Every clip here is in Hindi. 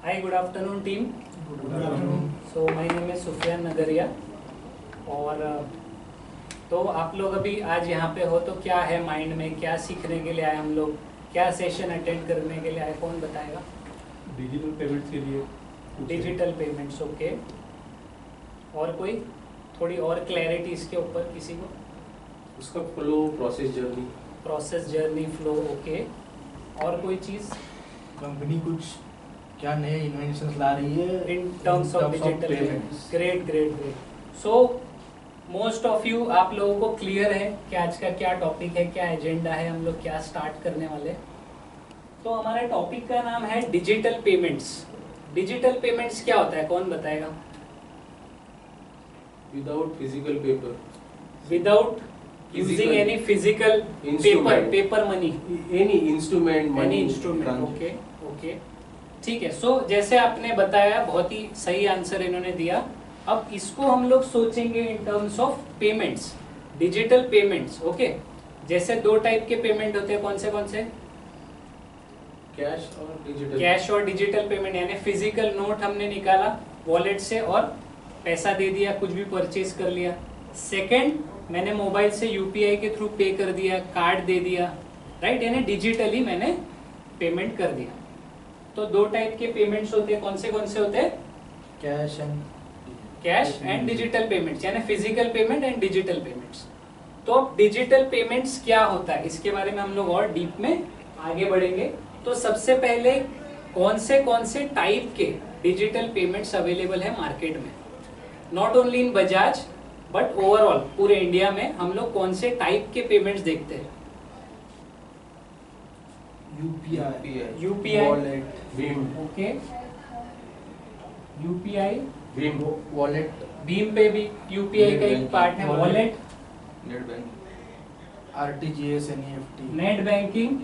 Hi, good afternoon team. Good afternoon. So my name is Sufiyan नगरिया और तो आप लोग अभी आज यहाँ पे हो तो क्या है माइंड में, क्या सीखने के लिए आए हम लोग, क्या सेशन अटेंड करने के लिए आए, कौन बताएगा? डिजिटल पेमेंट्स के लिए डिजिटल पेमेंट्स, ओके। और कोई थोड़ी और क्लैरिटी इसके ऊपर किसी को? उसका flow, process journey flow, okay. और कोई चीज़ कंपनी कुछ क्या नए इन्वेंशंस ला रही है in terms of digital payments? Great great great. So most of you, आप लोगों को क्लियर है कि आज का क्या टॉपिक है, क्या एजेंडा है, हम लोग क्या स्टार्ट करने वाले हैं। तो हमारे टॉपिक का नाम है डिजिटल पेमेंट्स। डिजिटल पेमेंट्स क्या होता है, कौन बताएगा? Without physical paper, without using any physical paper money, any instrument, any instrument, okay okay, ठीक है। सो जैसे आपने बताया, बहुत ही सही आंसर इन्होंने दिया। अब इसको हम लोग सोचेंगे in terms of payments, digital payments, okay. जैसे दो टाइप के पेमेंट होते हैं, कौन से? कैश और डिजिटल पेमेंट, यानी फिजिकल नोट हमने निकाला वॉलेट से और पैसा दे दिया, कुछ भी परचेज कर लिया। सेकंड, मैंने मोबाइल से यूपीआई के थ्रू पे कर दिया, कार्ड दे दिया, राइट, यानी डिजिटली मैंने पेमेंट कर दिया। तो दो टाइप के पेमेंट्स होते हैं, कौन से होते हैं? कैश एंड डिजिटल पेमेंट्स, यानी physical payment and digital payments. तो अब डिजिटल पेमेंट्स क्या होता है, इसके बारे में हम लोग और डीप में आगे बढ़ेंगे। तो सबसे पहले कौन से टाइप के डिजिटल पेमेंट्स अवेलेबल है मार्केट में? Not only in Bajaj but overall पूरे इंडिया में हम लोग कौन से टाइप के पेमेंट्स देखते हैं? UPI, wallet, Bhim, okay, UPI, Bhim wallet, Bhim पे भी यूपीआई का एक पार्ट है, wallet, net banking, RTGS, NEFT, net banking,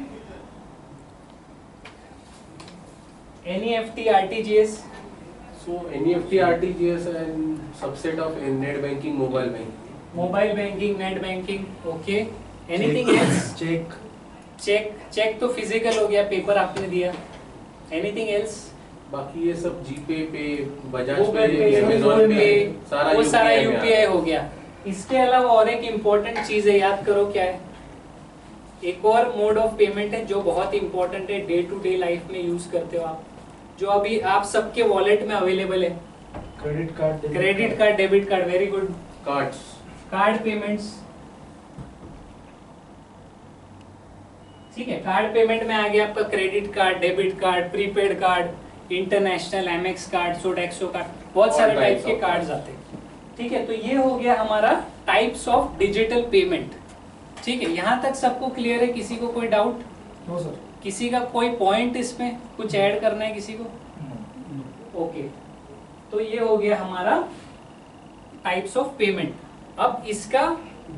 NEFT, RTGS. so NEFT, RTGS and subset of net banking, mobile banking. Mobile banking, net banking, okay. Anything else? Check तो फिजिकल हो गया, पेपर आपने दिया। Anything else? बाकी ये सब जीपे पे, बजाज गूगल पे, पे, अमेज़न पे, वो सारा में यूपीआई हो गया। इसके अलावा और एक इम्पोर्टेंट चीज है, याद करो क्या है? एक और मोड ऑफ पेमेंट है जो बहुत इंपॉर्टेंट है, डे टू डे लाइफ में यूज करते हो आप, जो अभी आप सबके वॉलेट में अवेलेबल है। Credit card, debit card, very good. Card payments, ठीक है। कार्ड पेमेंट में आ गया आपका credit card, debit card, prepaid card, international, MX card, Sodexo card, बहुत सारे टाइप के कार्ड्स आते हैं, ठीक है। तो ये हो गया हमारा टाइप्स ऑफ डिजिटल पेमेंट, ठीक है। यहाँ तक सबको क्लियर है? किसी को कोई डाउट? No sir. किसी का कोई पॉइंट इसमें कुछ ऐड करना है किसी को? ओके, तो ये हो गया हमारा टाइप्स ऑफ पेमेंट। अब इसका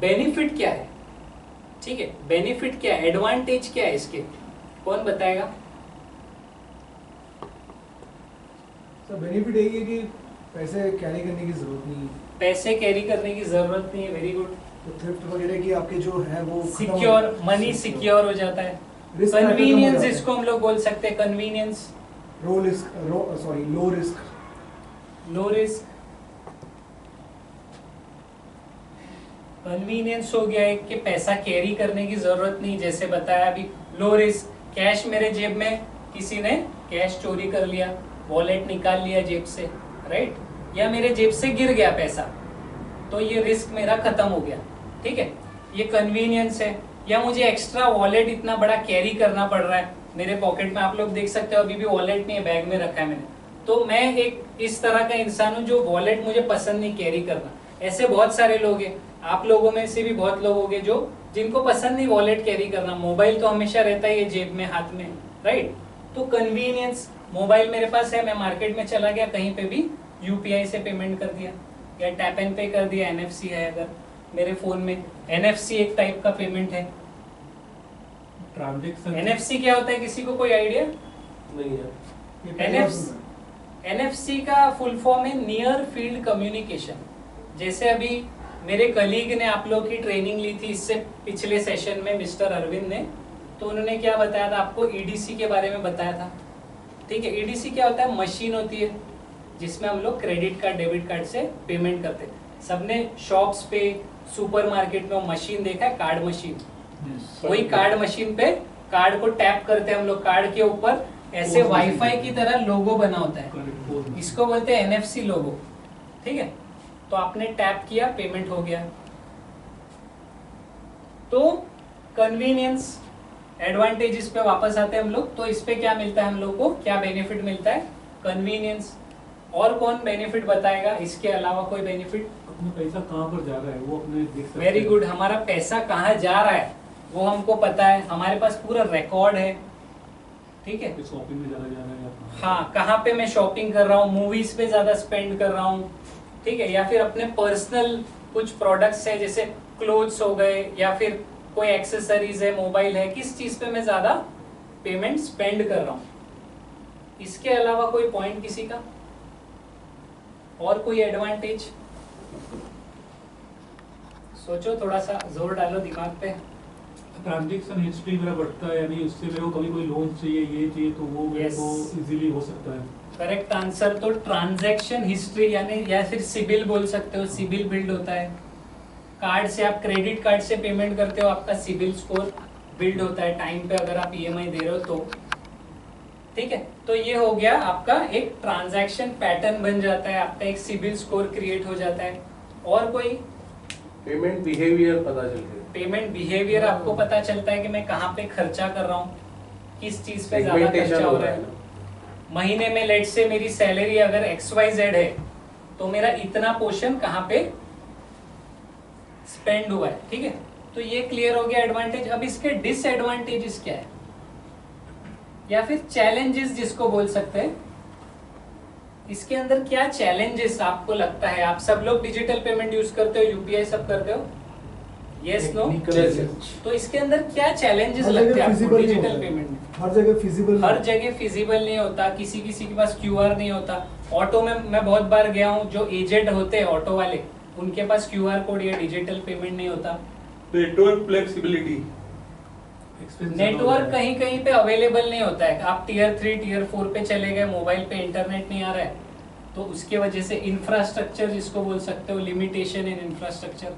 बेनिफिट क्या है, ठीक है? बेनिफिट क्या है, एडवांटेज क्या है इसके, कौन बताएगा? सर बेनिफिट यही है कि पैसे कैरी करने की जरूरत नहीं है। पैसे कैरी करने की जरूरत नहीं है, वेरी गुड। तो थ्रिफ्ट वगैरह की आपके जो है वो सिक्योर, मनी सिक्योर हो जाता है। कन्वीनियंस इसको हम लोग बोल सकते हैं, कन्वीनियंस। लो रिस्क, कन्वीनियंस हो गया है कि पैसा कैरी करने की जरूरत नहीं, जैसे बताया अभी। लो रिस्क, कैश मेरे जेब में, किसी ने कैश चोरी कर लिया, वॉलेट निकाल लिया जेब से, राइट, या मेरे जेब से गिर गया पैसा, तो ये रिस्क मेरा खत्म हो गया, ठीक है। ये कन्वीनियंस है। या मुझे एक्स्ट्रा वॉलेट इतना बड़ा कैरी करना पड़ रहा है मेरे पॉकेट में, आप लोग देख सकते हो अभी भी वॉलेट नहीं है, बैग में रखा है मैंने, तो मैं एक इस तरह का इंसान हूँ जो वॉलेट मुझे पसंद नहीं कैरी करना। ऐसे बहुत सारे लोग हैं, आप लोगों में से भी बहुत लोग होंगे जो जिनको पसंद नहीं वॉलेट कैरी करना। मोबाइल तो हमेशा रहता है ये जेब में, हाथ में, राइट। तो कन्वीनियंस, मोबाइल मेरे पास है, मैं मार्केट में चला गया, कहीं पे भी यूपीआई से पेमेंट कर दिया या टैप एंड पे कर दिया। एनएफसी है अगर मेरे फोन में, एनएफसी एक टाइप का पेमेंट है। ट्रांजैक्शन, एनएफसी क्या होता है, किसी को कोई आइडिया? नहीं है। एनएफसी का फुल फॉर्म है नियर फील्ड कम्युनिकेशन। जैसे अभी मेरे कलीग ने आप लोग की ट्रेनिंग ली थी इससे पिछले सेशन में, मिस्टर अरविंद ने, तो उन्होंने क्या बताया था आपको? ईडीसी के बारे में बताया था। ठीक है, ईडीसी क्या होता है? मशीन होती है जिसमें हम लोग क्रेडिट कार्ड डेबिट कार्ड से पेमेंट करते हैं। सबने शॉप्स पे सुपरमार्केट में वो मशीन देखा है, कार्ड मशीन। वही कार्ड मशीन पे कार्ड को टैप करते हैं हम लोग, कार्ड के ऊपर ऐसे वाईफाई की तरह लोगो बना होता है, इसको बोलते हैं एनएफसी लोगो। ठीक है, तो आपने टैप किया, पेमेंट हो गया। तो कन्वीनियंस, एडवांटेजेस पे वापस आते हैं हम लोग। तो इस पे क्या मिलता है हम लोग को, क्या बेनिफिट मिलता है? कन्वीनियंस। और कौन बेनिफिट बताएगा इसके अलावा? कोई बेनिफिट? अपना पैसा कहाँ पर जा रहा है वो अपने देख सकते हैं। वेरी गुड, हमारा पैसा कहाँ जा रहा है वो हमको पता है, हमारे पास पूरा रिकॉर्ड है। ठीक है, शॉपिंग में ज्यादा जा रहा है या हाँ, कहाँ पे मैं शॉपिंग कर रहा हूँ, मूवीज पे ज्यादा स्पेंड कर रहा हूँ। ठीक है, या फिर अपने पर्सनल कुछ प्रोडक्ट्स है जैसे क्लोथ्स हो गए, या फिर कोई एक्सेसरीज है, मोबाइल है, किस चीज पे मैं ज्यादा पेमेंट स्पेंड कर रहा हूँ। इसके अलावा कोई पॉइंट किसी का, और कोई एडवांटेज? सोचो, थोड़ा सा जोर डालो दिमाग पे। ट्रांजेक्शन हिस्ट्री मेरा बढ़ता है, यानी उससे मेरे को कभी कोई लोन चाहिए, ये चाहिए, तो वो मेरे को इजीली हो सकता है। Correct answer. तो ट्रांजैक्शन हिस्ट्री यानी, या फिर सिबिल बोल सकते हो, सिबिल बिल्ड होता है। कार्ड से, आप क्रेडिट कार्ड से पेमेंट करते हो, आपका सिबिल स्कोर बिल्ड होता है टाइम पे, अगर आप ईएमआई दे रहे हो तो। ठीक है, तो ये हो गया आपका एक ट्रांजैक्शन पैटर्न बन जाता है, आपका एक सिबिल स्कोर क्रिएट हो जाता है। और कोई? पेमेंट बिहेवियर पता चलता है। पेमेंट बिहेवियर आपको पता चलता है कि मैं कहाँ पे खर्चा कर रहा हूँ, किस चीज पे ज्यादा Segmentation खर्चा हो हो रहा रहा है। है। महीने में लेट से मेरी सैलरी अगर XYZ है तो मेरा इतना पोर्शन कहाँ पे स्पेंड हुआ है। ठीक है, तो ये क्लियर हो गया एडवांटेज। अब इसके डिसएडवांटेजेस क्या है, या फिर चैलेंजेस जिसको बोल सकते हैं, इसके अंदर क्या चैलेंजेस आपको लगता है? आप सब लोग डिजिटल पेमेंट यूज करते हो, यूपीआई सब करते हो, यस नो? तो इसके अंदर क्या चैलेंजेस हर लगते जगह हैं आपको feasible नहीं डिजिटल होता है। पेमेंट में? हर जगह फिजिबल हर जगह फिजिबल नहीं होता, किसी किसी के पास क्यूआर नहीं होता। ऑटो में मैं बहुत बार गया हूँ, जो एजेंट होते हैं ऑटो वाले, उनके पास क्यूआर कोड या डिजिटल पेमेंट नहीं होता। नेटवर्क फ्लेक्सिबिलिटी, नेटवर्क कहीं कहीं पे अवेलेबल नहीं होता है। आप टीयर 3 टीयर 4 पे चले गए, मोबाइल पे इंटरनेट नहीं आ रहा है, तो उसके वजह से इंफ्रास्ट्रक्चर जिसको बोल सकते हो, लिमिटेशन इन इंफ्रास्ट्रक्चर।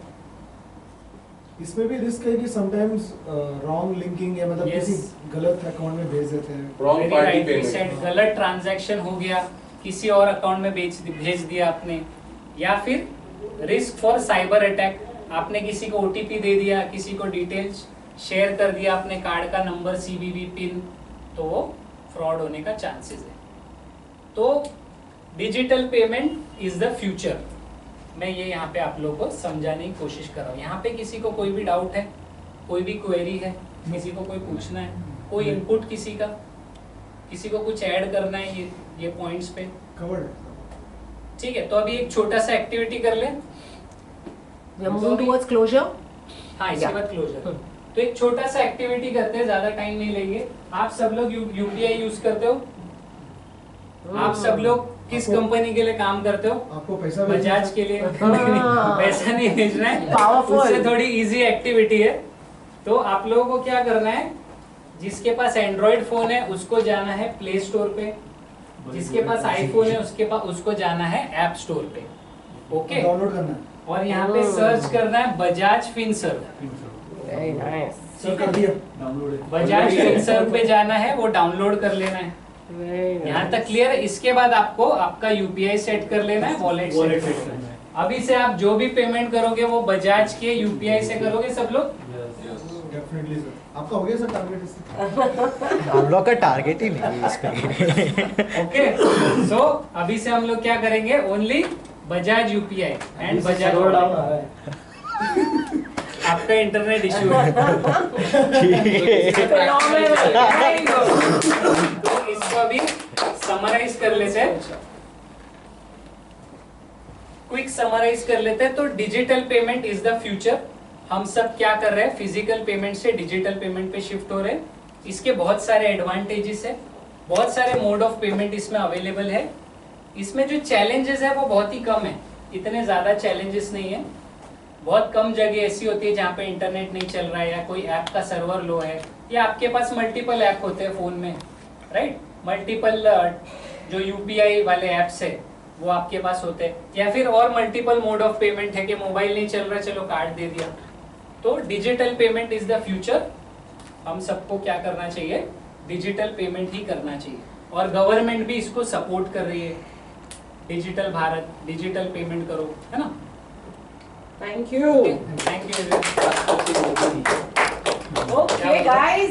इसमें भी रिस्क है कि समटाइम्स रॉन्ग लिंकिंग या मतलब Yes. किसी गलत अकाउंट में भेज देते हैं। Wrong Very party rightly said, payment. गलत ट्रांजैक्शन हो गया, किसी और अकाउंट में भेज दिया आपने, या फिर रिस्क फॉर साइबर अटैक, आपने किसी को ओटीपी दे दिया, किसी को डिटेल्स शेयर कर दिया, अपने कार्ड का नंबर, सीवीवी पिन, तो वो फ्रॉड होने का चांसेस है। तो digital payment is the future, मैं ये यहाँ पे आप लोगों को समझाने की कोशिश कर रहा हूँ। यहाँ पे किसी को कोई भी डाउट है, कोई भी क्वेरी है, किसी को कोई पूछना है, कोई इनपुट किसी का, किसी को कुछ ऐड करना है ये पॉइंट्स पे? कवर्ड। ठीक है, तो अभी एक छोटा सा एक्टिविटी कर ले। We are moving towards closure. हाँ, इसके Yeah. बाद क्लोजर। तो एक छोटा सा एक्टिविटी करते हैं, ज्यादा टाइम नहीं लेंगे। आप सब लोग यूपीआई यूज करते हो? आप सब लोग किस आपको- कंपनी के लिए काम करते हो? आपको पैसा बजाज के लिए। पैसा नहीं भेजना है, Powerful. उससे थोड़ी इजी एक्टिविटी है। तो आप लोगों को क्या करना है, जिसके पास एंड्रॉइड फोन है उसको जाना है प्ले स्टोर पे, जिसके पास आईफोन है उसको जाना है ऐप स्टोर पे। ओके, डाउनलोड करना है। और यहाँ पे सर्च करना है Bajaj Finserv. Very nice. Sir कर दिया। डाउनलोड है। बजाज फिनसर्व पे जाना है, वो डाउनलोड कर लेना है। Very nice. यहाँ तक क्लियर है? इसके बाद आपको आपका यूपीआई सेट कर लेना है, वॉलेट वॉलेट सेट सेट करना है। करना है। अभी से आप जो भी पेमेंट करोगे वो बजाज के यूपीआई से करोगे सब लोग। Definitely sir. आपका हो गया सर टारगेट इससे? हम लोग का टारगेट ही नहीं है इस पे। ओके, सो अभी से हम लोग क्या करेंगे, only Bajaj UPI and Bajaj server down wallet। आ रहा है। आपका इंटरनेट इश्यू है। Phenomenal. Very good. तो इसको अभी समराइज कर लेते हैं, क्विक समराइज कर लेते हैं। तो digital payment is the future. हम सब क्या कर रहे हैं, फिजिकल पेमेंट से डिजिटल पेमेंट पे शिफ्ट हो रहे हैं। इसके बहुत सारे एडवांटेजेस है, बहुत सारे मोड ऑफ पेमेंट इसमें अवेलेबल है। इसमें जो चैलेंजेस है वो बहुत ही कम है, इतने ज्यादा चैलेंजेस नहीं है। बहुत कम जगह ऐसी होती है जहाँ पे इंटरनेट नहीं चल रहा है, या कोई ऐप का सर्वर लो है, या आपके पास मल्टीपल ऐप होते हैं फोन में, राइट? मल्टीपल जो यूपीआई वाले ऐप्स है वो आपके पास होते हैं, या फिर और मल्टीपल मोड ऑफ पेमेंट है कि मोबाइल नहीं चल रहा चलो कार्ड दे दिया। तो digital payment is the future. हम सबको क्या करना चाहिए, डिजिटल पेमेंट ही करना चाहिए, और गवर्नमेंट भी इसको सपोर्ट कर रही है। डिजिटल भारत, डिजिटल पेमेंट करो, है ना। Thank you. Thank you. Okay, guys.